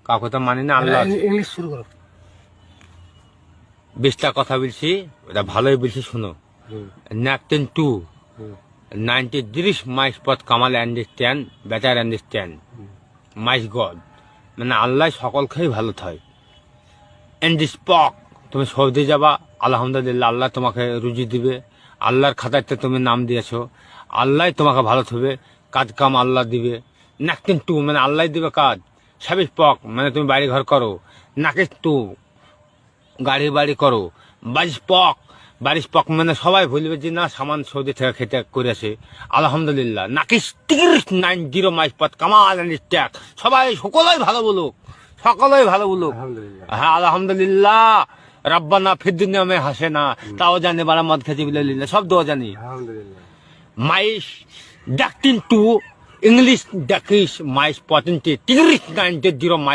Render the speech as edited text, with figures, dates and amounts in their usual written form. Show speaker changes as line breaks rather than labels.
কাউকে তো মানি না, আল্লাহ আছে।
ইংলিশ শুরু করো।
20টা কথা বলছি, ওটা ভালোই বলছি, শোনো। Nectin 2, 93 mice pot Kamal understand, better understand. Mice God, মানে আল্লাহ সকলকেই ভালো থাকে। এন্ড দিস পক, তুমি সৌদি যাবা, আলহামদুলিল্লাহ আল্লাহ তোমাকে রুজি দিবে। আল্লাহর খাতাতে তুমি নাম দিয়েছো, আল্লাহ তোমাকে ভালো থাকবে, কাজ কাম আল্লাহ দিবে। Nectin 2 মানে আল্লাহ দিবে কাজ। সাবিস পক মানে তুমি বাড়ি ঘর করো। নাকিস 2 গাড়ি বাড়ি করো। বারিশ পক মানে সবাই ভুলবে যে না সামান সৌদি থেকে খেতে করেছে, আলহামদুলিল্লাহ। নাকিস 90 মাইস পথ কামাল ট্যাক, সবাই সকলেই ভালো বলুক, সকলেই ভালো বলুক। হ্যাঁ আলহামদুলিল্লাহ। রাব্বানা ফিদ দুনিয়া মে হাসেনা, তাও জানে বারা মদ খেতে বিল্লাহ, সব দোয়া জানি। মাইস Nectin 2 ইংলিশ ডাকিস মাইস পটেন্টে 90 মাইস